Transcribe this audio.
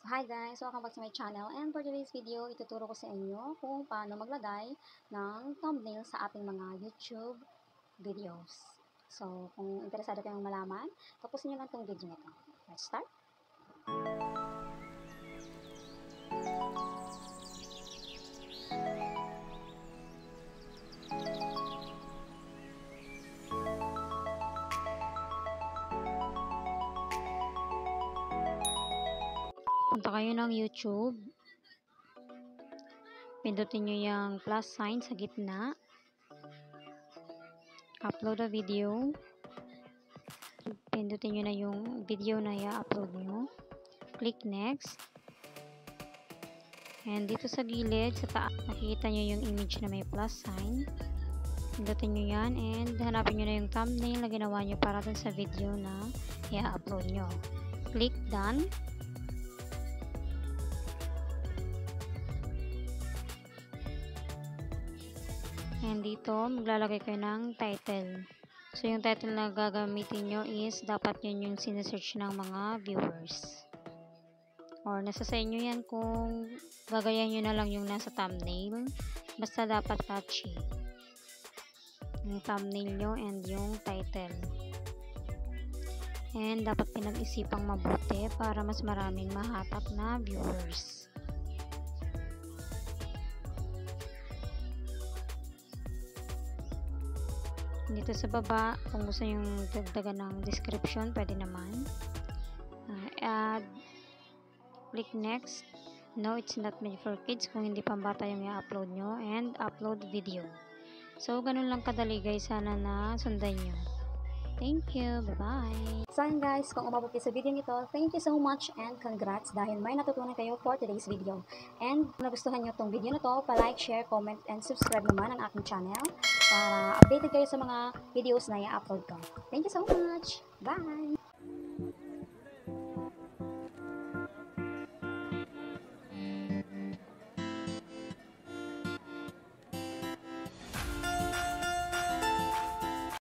Hi guys! Welcome back to my channel, and for today's video, ituturo ko sa inyo kung paano maglagay ng thumbnail sa ating mga YouTube videos. So, kung interesado kayong malaman, tapusin nyo lang itong video nito. Let's start! Punta kayo ng YouTube. Pindutin nyo yung plus sign sa gitna. Upload a video. Pindutin nyo na yung video na i-upload nyo. Click next. And dito sa gilid, sa taas, nakikita nyo yung image na may plus sign. Pindutin nyo yan and hanapin nyo na yung thumbnail na ginawa nyo para dun sa video na i-upload nyo. Click done. And dito, maglalagay kayo ng title. So, yung title na gagamitin nyo is dapat yun yung sinesearch ng mga viewers. Or nasa sa inyo yan kung gagayan nyo na lang yung nasa thumbnail. Basta dapat catchy. Yung thumbnail nyo and yung title. And dapat pinag-isipang mabuti para mas maraming mahatak na viewers. Dito sa baba, kung gusto nyo dagdagan ng description, pwede naman. Add. Click next. No, it's not made for kids kung hindi pambata yung i-upload nyo. And upload video. So, ganun lang kadali guys. Sana na sundan nyo. Thank you. Bye-bye. So yun guys, kung umabot kayo sa video nito, thank you so much and congrats dahil may natutunan kayo for today's video. And kung nagustuhan nyo itong video na to, pa-like, share, comment, and subscribe naman ang aking channel para updated kayo sa mga videos na i-upload ko. Thank you so much. Bye!